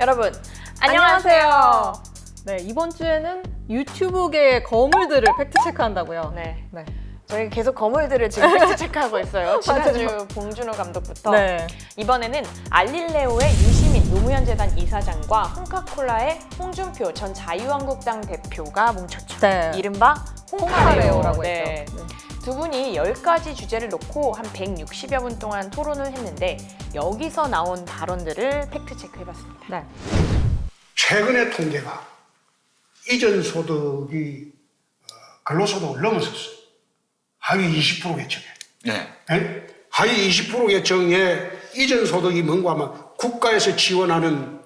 여러분 안녕하세요. 네, 이번 주에는 유튜브계의 거물들을 팩트체크한다고요. 네, 네. 저희 계속 거물들을 지금 팩트 체크하고 있어요. 지난주 맞아요. 봉준호 감독부터 네. 이번에는 알릴레오의 유시민 노무현재단 이사장과 홍카콜라의 홍준표 전 자유한국당 대표가 뭉쳤죠. 네. 이른바 홍카레오라고 네. 했죠. 네. 두 분이 10가지 주제를 놓고 한 160여 분 동안 토론을 했는데 여기서 나온 발언들을 팩트 체크해봤습니다. 네. 최근의 통계가 이전 소득이 근로소득을 넘어섰어요. 하위 20% 계층에. 네. 네? 하위 20% 계층에 이전 소득이 뭔가 하면 국가에서 지원하는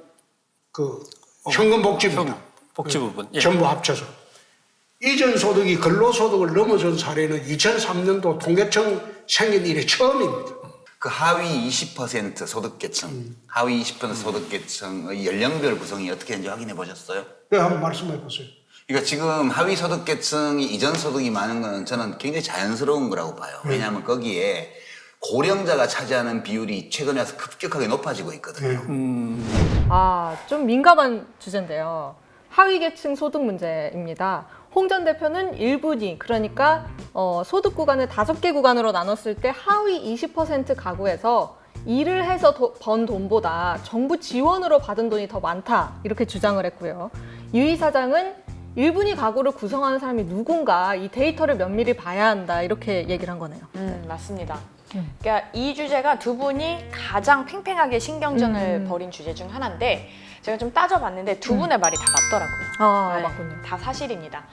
그 현금 복지입니다. 복지 부분. 예. 전부 합쳐서. 이전 소득이 근로소득을 넘어선 사례는 2003년도 통계청 생긴 이래 처음입니다. 그 하위 20% 소득계층, 하위 20% 소득계층의 연령별 구성이 어떻게 되는지 확인해 보셨어요? 네, 한번 말씀해 보세요. 그러니까 지금 하위 소득계층이 이전 소득이 많은 건 저는 굉장히 자연스러운 거라고 봐요. 왜냐하면 거기에 고령자가 차지하는 비율이 최근에 와서 급격하게 높아지고 있거든요. 아, 좀 민감한 주제인데요. 하위계층 소득 문제입니다. 홍 전 대표는 1분위, 그러니까 소득 구간을 5개 구간으로 나눴을 때 하위 20% 가구에서 일을 해서 번 돈보다 정부 지원으로 받은 돈이 더 많다, 이렇게 주장을 했고요. 유 이사장은 1분위 가구를 구성하는 사람이 누군가 이 데이터를 면밀히 봐야 한다, 이렇게 얘기를 한 거네요. 맞습니다. 그러니까 이 주제가 두 분이 가장 팽팽하게 신경전을 벌인 주제 중 하나인데 제가 좀 따져봤는데 두 분의 말이 다 맞더라고요. 아, 네, 맞군요. 다 사실입니다.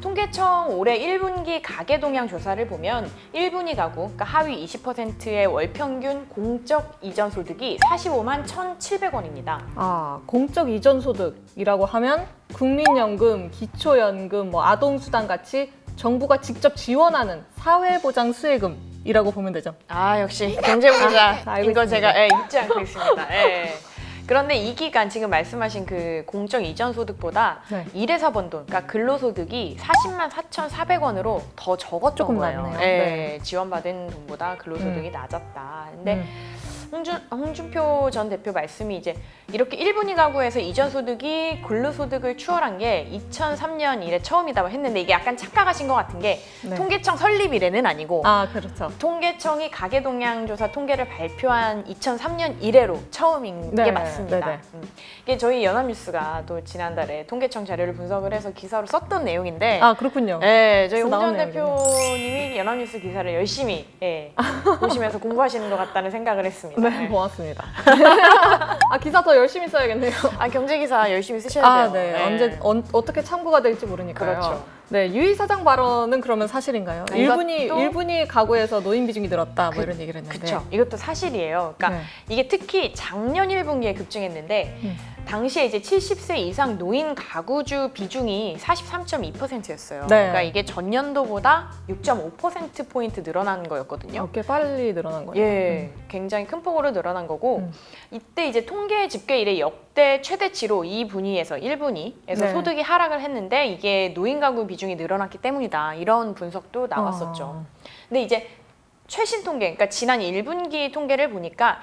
통계청 올해 1분기 가계동향 조사를 보면 1분위 가구, 그러니까 하위 20%의 월평균 공적 이전 소득이 45만 1,700원입니다. 아, 공적 이전 소득이라고 하면 국민연금, 기초연금, 아동수당 같이 정부가 직접 지원하는 사회보장 수혜금이라고 보면 되죠. 아, 역시 경제부자인 알고 거 있습니다. 제가 잊지 않고 있습니다. 그런데 이 기간 지금 말씀하신 그 공적 이전 소득보다 네. 일해서 번 돈, 그러니까 근로소득이 40만 4,400원으로 더 적었던 조금 거예요. 낮네요. 네. 지원받은 돈보다 근로소득이 낮았다. 근데 홍준표 전 대표 말씀이 이제 이렇게 1분위 가구에서 이전 소득이 근로소득을 추월한 게 2003년 이래 처음이라고 했는데 이게 약간 착각하신 것 같은 게 네. 통계청 설립 이래는 아니고 아, 그렇죠. 통계청이 가계동향조사 통계를 발표한 2003년 이래로 처음인 네, 게 맞습니다. 네네. 이게 저희 연합뉴스가 또 지난달에 통계청 자료를 분석을 해서 기사로 썼던 내용인데 아, 그렇군요. 네, 저희 그래서 홍 전 나온 대표님이 연합뉴스 기사를 열심히 보시면서 공부하시는 것 같다는 생각을 했습니다. 네, 고맙습니다. 아, 기사 더 열심히 써야겠네요. 아, 경제 기사 열심히 쓰셔야 아, 돼요. 네. 어떻게 참고가 될지 모르니까요. 그렇죠. 네, 유 이사장 발언은 그러면 사실인가요? 이것도- 1분위 가구에서 노인 비중이 늘었다, 뭐 이런 얘기를 했는데. 그렇죠. 이것도 사실이에요. 그러니까 네. 이게 특히 작년 1분기에 급증했는데 당시에 이제 70세 이상 노인 가구주 비중이 43.2%였어요. 네. 그러니까 이게 전년도보다 6.5% 포인트 늘어난 거였거든요. 꽤 빨리 늘어난 거예요. 예, 굉장히 큰 폭으로 늘어난 거고 이때 이제 통계 집계 이래 역대 최대치로 이 분위에서 1분위에서 네. 소득이 하락을 했는데 이게 노인 가구 비중이 늘어났기 때문이다. 이런 분석도 나왔었죠. 근데 이제 최신 통계, 그러니까 지난 1분기 통계를 보니까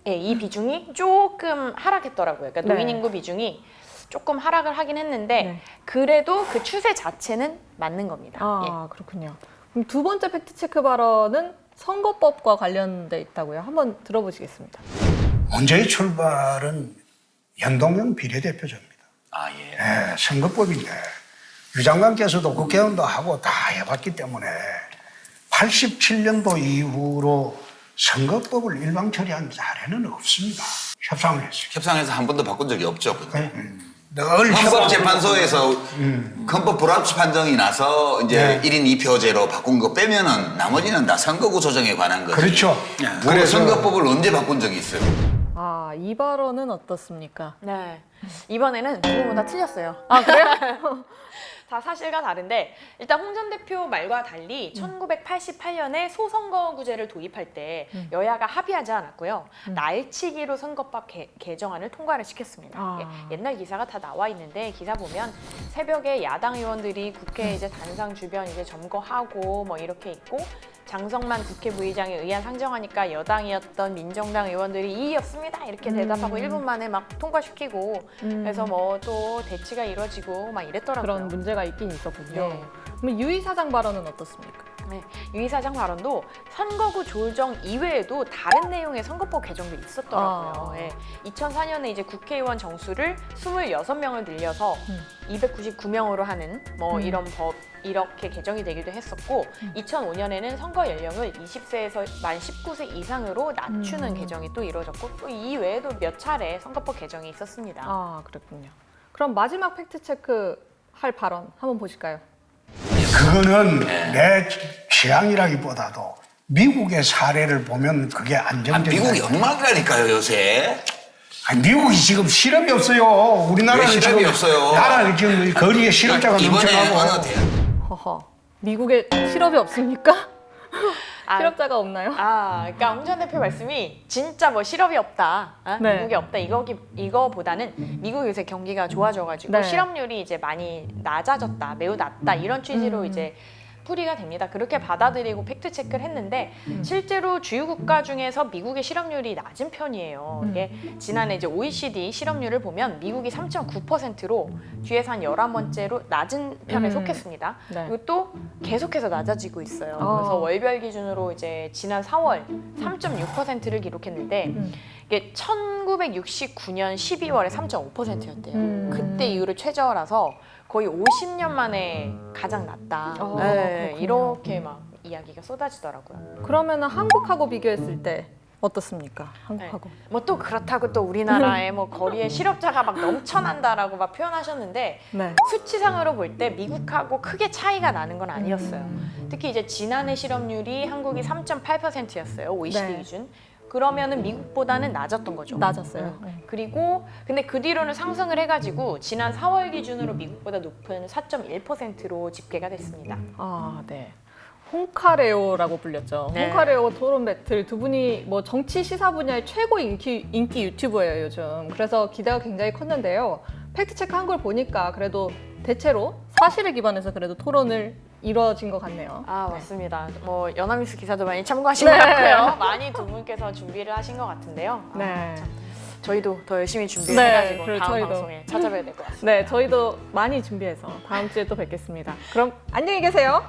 이 비중이 조금 하락했더라고요. 그러니까 노인 네. 인구 비중이 조금 하락을 하긴 했는데 네. 그래도 그 추세 자체는 맞는 겁니다. 아, 그렇군요. 그럼 두 번째 팩트체크 발언은 선거법과 관련돼 있다고요. 한번 들어보시겠습니다. 문제의 출발은 연동형 비례대표제입니다. 아, 예. 예, 선거법인데 유 장관께서도 국회의원도 하고 다 해봤기 때문에 87년도 이후로 선거법을 일방 처리한 사례는 없습니다. 협상을 했어요. 협상에서 한 번도 바꾼 적이 없죠. 근데. 늘 헌법재판소에서 헌법 불합치 판정이 나서 이제 네. 1인 2표제로 바꾼 거 빼면은 나머지는 다 선거구 조정에 관한 거지. 그렇죠. 그래서 선거법을 언제 바꾼 적이 있어요? 아, 이 발언은 어떻습니까? 네. 이번에는 두 분 다 틀렸어요. 아, 그래요? 다 사실과 다른데 일단 홍 전 대표 말과 달리 1988년에 소선거구제를 도입할 때 여야가 합의하지 않았고요. 날치기로 선거법 개정안을 통과를 시켰습니다. 아. 옛날 기사가 다 나와 있는데 기사 보면 새벽에 야당 의원들이 국회 이제 단상 주변 이제 점거하고 뭐 이렇게 있고 장성만 국회 부의장에 의안 상정하니까 여당이었던 민정당 의원들이 이의없습니다 이렇게 대답하고 1분 만에 막 통과시키고 그래서 뭐 또 대치가 이루어지고 막 이랬더라고요. 그런 문제가 있긴 있었군요. 네. 그럼 유희 사장 발언은 어떻습니까? 네, 유희 사장 발언도 선거구 조정 이외에도 다른 내용의 선거법 개정도 있었더라고요. 아. 예, 2004년에 이제 국회의원 정수를 26명을 늘려서 299명으로 하는 뭐 이런 법 이렇게 개정이 되기도 했었고 2005년에는 선거 연령을 20세에서 만 19세 이상으로 낮추는 개정이 또 이루어졌고 또 이외에도 몇 차례 선거법 개정이 있었습니다. 아, 그랬군요. 그럼 마지막 팩트 체크 할 발언 한번 보실까요? 그거는 내 취향이라기보다도 미국의 사례를 보면 그게 안정적이다. 미국이 엉망이라니까요 요새. 아니, 미국이 지금 실업이 없어요. 우리나라는 왜 실업이 지금 없어요? 나라는 지금 거리에 실업자가 이번에 넘쳐나고. 어느 대학 허허. 미국에 실업이 없습니까? 아, 실업자가 없나요? 그러니까 홍 전 대표 말씀이 진짜 뭐 실업이 없다, 네. 미국에 없다 이거보다는 미국 요새 경기가 좋아져가지고 네. 실업률이 이제 많이 낮아졌다, 매우 낮다 이런 취지로 이제 풀이가 됩니다. 그렇게 받아들이고 팩트 체크를 했는데 실제로 주요 국가 중에서 미국의 실업률이 낮은 편이에요. 이게 지난해 이제 OECD 실업률을 보면 미국이 3.9%로 뒤에서 한 11번째로 낮은 편에 속했습니다. 네. 그리고 또 계속해서 낮아지고 있어요. 아. 그래서 월별 기준으로 이제 지난 4월 3.6%를 기록했는데 이게 1969년 12월에 3.5%였대요. 그때 이후로 최저라서 거의 50년 만에 가장 낮다. 아, 네, 그렇군요. 이렇게 막 이야기가 쏟아지더라고요. 그러면 한국하고 비교했을 때 어떻습니까? 한국하고. 뭐 또 그렇다고 또 우리나라의 뭐 거리에 실업자가 막 넘쳐난다라고 막 표현하셨는데 네. 수치상으로 볼 때 미국하고 크게 차이가 나는 건 아니었어요. 특히 이제 지난해 실업률이 한국이 3.8%였어요. OECD 네. 기준. 그러면은 미국보다는 낮았던 거죠. 낮았어요. 그리고 근데 그 뒤로는 상승을 해가지고 지난 4월 기준으로 미국보다 높은 4.1%로 집계가 됐습니다. 아, 네. 홍카레오라고 불렸죠. 네. 홍카레오 토론 배틀 두 분이 뭐 정치 시사 분야의 최고 인기 유튜버예요, 요즘. 그래서 기대가 굉장히 컸는데요. 팩트 체크 한 걸 보니까 그래도 대체로 사실에 기반해서 그래도 토론을 이루어진 것 같네요. 아 맞습니다. 뭐 연합뉴스 기사도 많이 참고하신 네. 것 같고요. 많이 두 분께서 준비를 하신 것 같은데요. 네. 저희도 더 열심히 준비를 네, 해가지고 그리고 다음 저희도. 방송에 찾아뵈야 될 것 같습니다. 네, 저희도 많이 준비해서 다음 주에 또 뵙겠습니다. 그럼 안녕히 계세요.